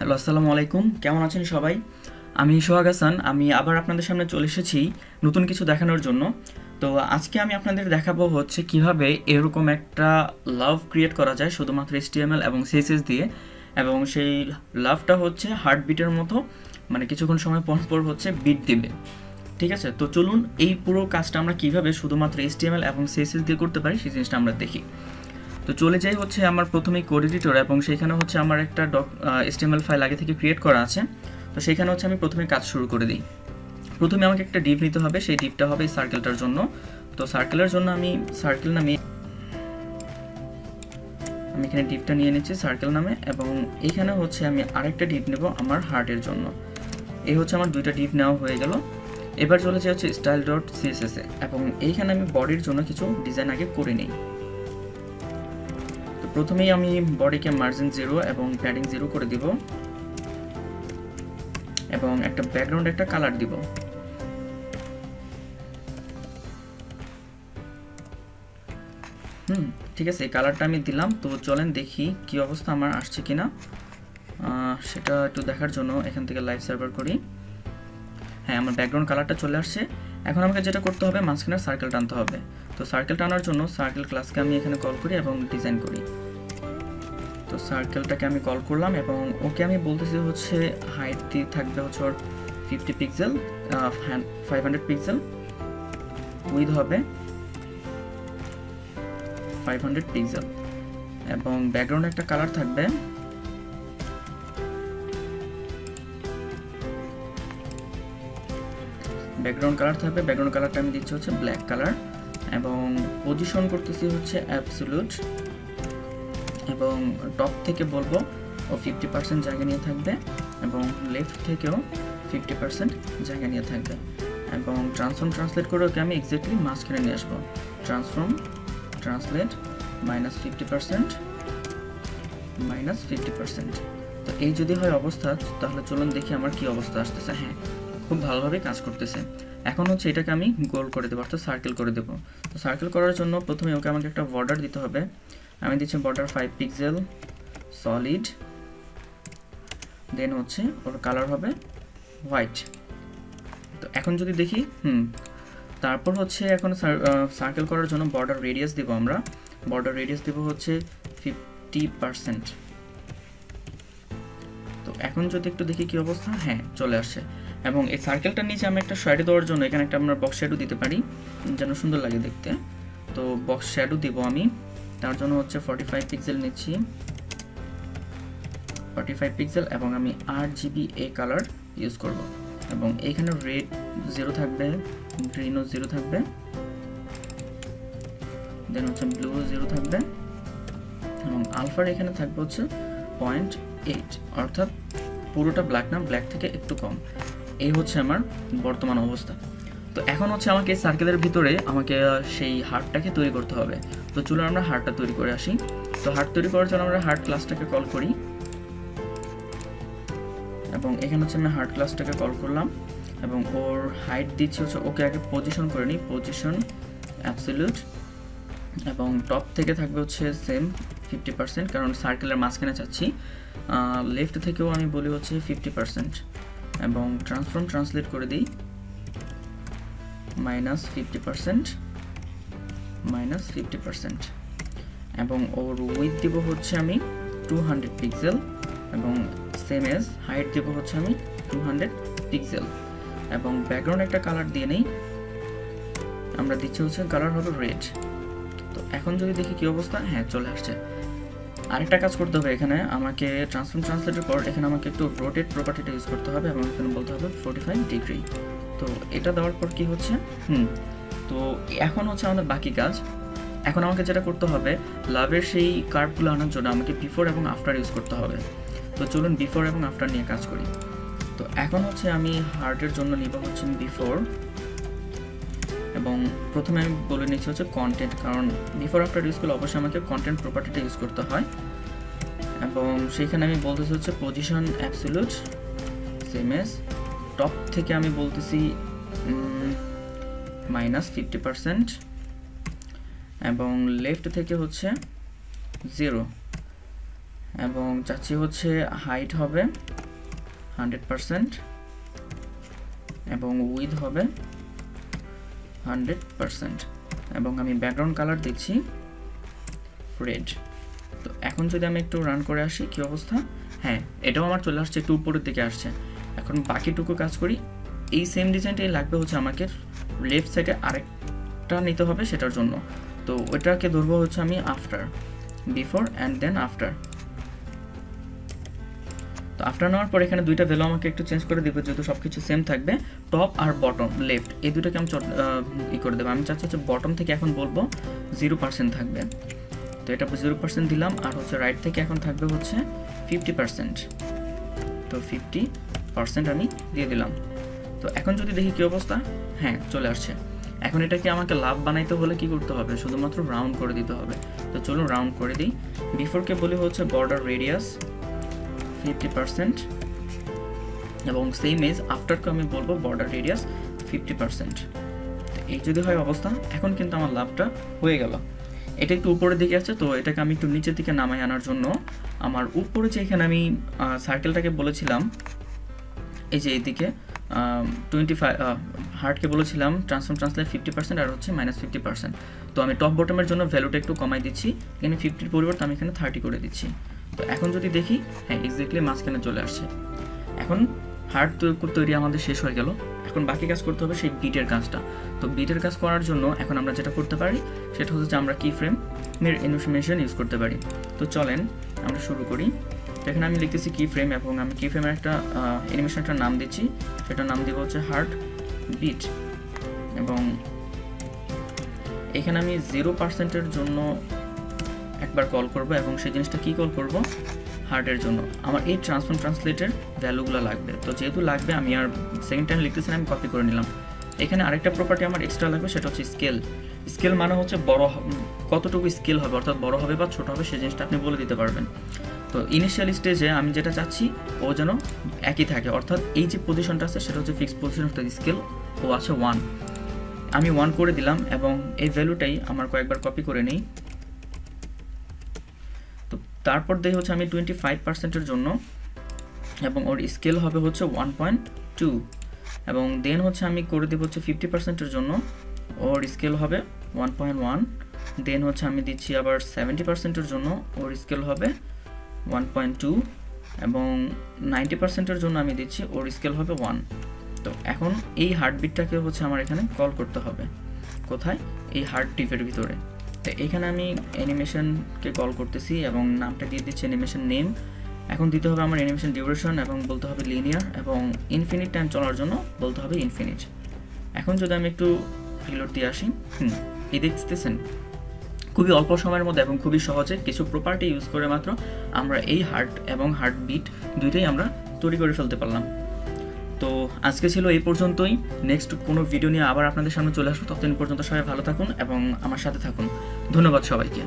Hello, আসসালামু আলাইকুম। কেমন আছেন সবাই? আমি সোহাগ হাসান। আমি আবার আপনাদের সামনে চলে এসেছি নতুন কিছু দেখানোর জন্য। তো আজকে আমি আপনাদের দেখাবো হচ্ছে কিভাবে এরকম একটা লাভ ক্রিয়েট করা যায় শুধুমাত্র HTML এবং CSS দিয়ে, এবং সেই লাভটা হচ্ছে হার্টবিটের মতো, মানে কিছুক্ষণ সময় পর পর হচ্ছে বিট দিবে। ঠিক আছে, তো চলুন এই পুরো কাজটা আমরা কিভাবে শুধুমাত্র HTML এবং CSS দিয়ে করতে পারি সেই জিনিসটা আমরা দেখি। তো চলে যাই হচ্ছে আমার প্রথমেই কোড এডিটর, এবং সেইখানে হচ্ছে আমার একটা HTML ফাইল আগে থেকে ক্রিয়েট করা আছে। তো সেইখানে হচ্ছে আমি প্রথমে কাজ শুরু করে দিই। প্রথমে আমাকে একটা ডিভ নিতে হবে, সেই ডিভটা হবে সার্কেলটার জন্য। তো সার্কেলের জন্য আমি সার্কেল নামে এখানে ডিভটা নিয়ে নিচ্ছি সার্কেল নামে, এবং এইখানে হচ্ছে আমি আরেকটা ডিভ নেব আমার হার্টের জন্য। এই হচ্ছে আমার দুইটা ডিভ নেওয়া হয়ে গেল। এবার চলে যাই হচ্ছে style.css এ, এবং এইখানে আমি বডির জন্য কিছু ডিজাইন আগে করে নিই। তো প্রথমেই আমি বডিকে মার্জিন 0 এবং প্যাডিং 0 করে দিব, এবং একটা ব্যাকগ্রাউন্ড একটা কালার দিব। ঠিক আছে, এই কালারটা আমি দিলাম। তো চলেন দেখি কি অবস্থা আমার আসছে কিনা। সেটা একটু দেখার জন্য এখান থেকে লাইভ সার্ভার করি। হ্যাঁ, আমার ব্যাকগ্রাউন্ড কালারটা চলে আসছে। এখন আমাকে যেটা করতে হবে, মাঝখানে সার্কেল টানতে হবে। তো সার্কেল টানার জন্য সার্কেল ক্লাসকে আমি এখানে কল করি এবং ডিজাইন করি। তো সার্কেলটাকে আমি কল করলাম, এবং ওকে আমি বলতেছি হচ্ছে হাইট দিয়ে থাকবে হচ্ছে ওর 50 পিক্সেল, 500 পিক্সেল, উইথ হবে 500 পিক্সেল, এবং ব্যাকগ্রাউন্ডে একটা কালার থাকবে। ব্যাকগ্রাউন্ড কালারটা আমি দিচ্ছি হচ্ছে ব্ল্যাক কালার, এবং পজিশন করতেছি হচ্ছে অ্যাবসলিউট, এবং টপ থেকে বলবো ও 50% জায়গা নিয়ে থাকবে, এবং লেফট থেকেও 50% জায়গা নিয়ে থাকবে, এবং ট্রান্সলেট করে ওকে আমি এক্স্যাক্টলি মাঝখানে নিয়ে আসবো। ট্রান্সলেট -50%। তো এই যদি হয় অবস্থা, তাহলে চলুন দেখি আমার কি অবস্থা আসতেছে। হ্যাঁ, খুব ভালোভাবে কাজ করতেছে। এখন হচ্ছে এটাকে আমি গোল করে দেবো, অর্থাৎ সার্কেল করে দেবো। তো সার্কেল করার জন্য প্রথমে ওকে আমাকে একটা বর্ডার দিতে হবে। আমি দিচ্ছি বর্ডার 5 পিক্সেল সলিড, দেন হচ্ছে ওর কালার হবে হোয়াইট। তো এখন যদি দেখি, তারপর হচ্ছে এখন সার্কেল করার জন্য বর্ডার রেডিয়াস দিব। আমরা বর্ডার রেডিয়াস দিব হচ্ছে 50%। তো এখন যদি একটু দেখি কি অবস্থা, হ্যাঁ চলে আসছে। এবং এই সার্কেলটার নিচে আমি একটা শ্যাডো দেওয়ার জন্য এখানে একটা আমরা বক্স শ্যাডো দিতে পারি, যেন সুন্দর লাগে দেখতে। তো বক্স শ্যাডো দিব আমি, তার জন্য হচ্ছে 45 পিক্সেল নিচ্ছি, 45 পিক্সেল, এবং আমি RGBA কালার ইউজ করব, এবং এইখানে রেড 0 থাকবে, গ্রিনও 0 থাকবে, দেন হচ্ছে ব্লু 0 থাকবে, এবং আলফার এখানে থাকবে হচ্ছে 0.8, অর্থাৎ পুরোটা ব্ল্যাক না, ব্ল্যাক থেকে একটু কম। এই হচ্ছে আমার বর্তমান অবস্থা। তো এখন হচ্ছে আমাকে সার্কেলের ভিতরে আমাকে সেই হার্টটাকে তৈরি করতে হবে। তো চলুন আমরা হার্টটা তৈরি করে আসি। তো হার্ট তৈরি করার জন্য আমরা হার্ট ক্লাসটাকে কল করি, এবং এখানে হচ্ছে আমি হার্ট ক্লাসটাকে কল করলাম, এবং ওর হাইট দিচ্ছি হচ্ছে, ওকে আগে পজিশন করে নিই, পজিশন অ্যাবসলিউট, এবং টপ থেকে থাকবে হচ্ছে সেম 50%, কারণ সার্কেলের মাঝখানে চাচ্ছি। লেফট থেকেও আমি বলি হচ্ছে 50%, এবং ট্রান্সলেট করে দিই -50%, এবং ওর উইথ দিব হচ্ছে আমি 200 পিক্সেল, এবং সেম এজ হাইট দিব হচ্ছে আমি 200 পিক্সেল, এবং ব্যাকগ্রাউন্ড একটা কালার দিয়ে নেই, আমরা দিচ্ছি হচ্ছে কালার হবে রেড। তো এখন যদি দেখি কি অবস্থা, হ্যাঁ চলে আসছে। আরেকটা কাজ করতে হবে, এখানে আমাকে ট্রান্সলেটের পর এখানে আমাকে একটু রোটেট প্রপার্টিটা ইউজ করতে হবে, এবং এখানে বলতে হবে 45 ডিগ্রি। তো এটা দেওয়ার পর কি হচ্ছে, তো এখন হচ্ছে আমাদের বাকি কাজ। এখন আমাকে যেটা করতে হবে, লাভের সেই কার্ভগুলো আনার জন্য আমাকে বিফোর এবং আফটার ইউজ করতে হবে। তো চলুন বিফোর এবং আফটার নিয়ে কাজ করি। তো এখন হচ্ছে আমি হার্টের জন্য নিব হচ্ছে বিফোর, এবং প্রথমে আমি বলে নিচ্ছি হচ্ছে কন্টেন্ট, কারণ বিফোর আফটার ইউজ করলে অবশ্যই আমাকে কন্টেন্ট প্রপার্টিটা ইউজ করতে হয়, এবং সেইখানে আমি বলতেছি হচ্ছে position absolute same as, top থেকে আমি বলতেছি -50%, এবং লেফট থেকে হচ্ছে 0, এবং চাচ্ছি হচ্ছে হাইট হবে 100% এবং উইথ হবে 100% এবং আমি ব্যাকগ্রাউন্ড কালার দিচ্ছি রেড। তো এখন যদি আমি একটু রান করে আসি কি অবস্থা, হ্যাঁ এটাও আমার চলে আসছে, একটু উপরের দিকে আসছে। এখন বাকিটুকু কাজ করি, এই সেম ডিজাইনটাই লাগবে হচ্ছে আমাকে লেফট সাইডে আরেকটা নিতে হবে সেটার জন্য। তো ওইটাকে ধরবো হচ্ছে আমি after, before and then after. তো আফটার নেওয়ার পর এখানে দুইটা ভ্যালু আমাকে একটু চেঞ্জ করে দেবো, যেহেতু সব কিছু সেম থাকবে। টপ আর বটম লেফট এই দুটোকে আমি করে দেবো। আমি চাচ্ছি হচ্ছে বটম থেকে এখন বলবো 0% থাকবে, তো এটা 0% দিলাম। আর হচ্ছে রাইট থেকে এখন থাকবে হচ্ছে 50%, তো 50% আমি দিয়ে দিলাম। তো এখন যদি দেখি কি অবস্থা, হ্যাঁ চলে আসছে। এখন এটাকে আমাকে লাভ বানাইতে হলে কি করতে হবে, শুধুমাত্র রাউন্ড করে দিতে হবে। তো চলুন রাউন্ড করে দিই। বিফোরকে বলি হচ্ছে বর্ডার রেডিয়াস 50% এবং সেম এজ আফটারকে আমি বলবো বর্ডার রেডিয়াস 50%। এই যদি হয় অবস্থা, এখন কিন্তু আমার লাভটা হয়ে গেল। এটা একটু উপরের দিকে আছে, তো এটাকে আমি একটু নিচের দিকে নামাই আনার জন্য আমার উপরে যে এখানে আমি সার্কেলটাকে বলেছিলাম, এই যে এইদিকে 25 হার্টকে বলেছিলাম ট্রান্সলেট 50% আর হচ্ছে -50%। তো আমি টপ বটমের জন্য ভ্যালুটা একটু কমাই দিচ্ছি, এখানে 50 পরিবর্তে আমি এখানে 30 করে দিচ্ছি। তো এখন যদি দেখি, হ্যাঁ এক্স্যাক্টলি মাঝখানে চলে আসছে। এখন হার্ট তৈরি আমাদের শেষ হয়ে গেল। এখন বাকি কাজ করতে হবে সেই বিটের কাজটা। তো বিটের কাজ করার জন্য এখন আমরা যেটা করতে পারি সেটা হচ্ছে আমরা কি ফ্রেমের অ্যানিমেশন ইউজ করতে পারি। তো চলেন আমরা শুরু করি। এখানে আমি লিখতেছি কি ফ্রেম এবং আমি কি ফ্রেমের একটা অ্যানিমেশনটার নাম দিচ্ছি, সেটার নাম দিব হচ্ছে হার্ট বিট। এবং এখানে আমি 0%-এর জন্য একবার কল করব এবং সেই জিনিসটা কি কল করব, হার্টের জন্য। আমার এই ট্রান্সলেটের ভ্যালুগুলো লাগবে, তো যেহেতু লাগবে আমি আর সেকেন্ড টাইম লিখতেছি না, আমি কপি করে নিলাম। এখানে আরেকটা প্রপার্টি আমার এক্সট্রা লাগবে, সেটা হচ্ছে স্কেল। স্কেল মানে হচ্ছে বড় কতটুকু স্কেল হবে, অর্থাৎ বড় হবে বা ছোট হবে সেই জিনিসটা আপনি বলে দিতে পারবেন। তো ইনিশিয়াল স্টেজে আমি যেটা চাচ্ছি ও যেন একই থাকে, অর্থাৎ এই যে পজিশনটা আছে সেটা হচ্ছে ফিক্সড পজিশন, অর্থাৎ স্কেল ও আছে 1, আমি 1 করে দিলাম এবং এই ভ্যালুটাই আমার কয়েকবার কপি করে নিই। তো তারপর দেখি হচ্ছে আমি 25%-এর জন্য এবং ওর স্কেল হবে হচ্ছে 1.2 এবং দেন হচ্ছে আমি করে দেব হচ্ছে 50%-এর জন্য, ওর স্কেল হবে 1.1। দেন হচ্ছে আমি দিচ্ছি আবার 70%-এর জন্য, ওর স্কেল হবে 1.2 এবং 90%-এর জন্য আমি দিচ্ছি, ওর স্কেল হবে 1। তো এখন এই হার্টবিটটাকে হচ্ছে আমার এখানে কল করতে হবে, কোথায়, এই হার্ট টিপের ভিতরে। তো এখানে আমি অ্যানিমেশনকে কল করতেছি এবং নামটা দিয়ে দিচ্ছি অ্যানিমেশন নেম। এখন দিতে হবে আমার অ্যানিমেশন ডিউরেশন এবং বলতে হবে লিনিয়ার এবং ইনফিনিট টাইম চলার জন্য বলতে হবে ইনফিনিট। এখন যদি আমি একটু রিলোড দিয়ে আসি, এই দেখতেছেন খুবই অল্প সময়ের মধ্যে এবং খুবই সহজে কিছু প্রপার্টি ইউজ করে মাত্র আমরা এই হার্ট এবং হার্ট বিট দুইটাই আমরা তৈরি করে ফেলতে পারলাম। তো আজকে ছিল এই পর্যন্তই। নেক্সট কোনো ভিডিও নিয়ে আবার আপনাদের সামনে চলে আসবো। ততদিন পর্যন্ত সবাই ভালো থাকুন এবং আমার সাথে থাকুন। ধন্যবাদ সবাইকে।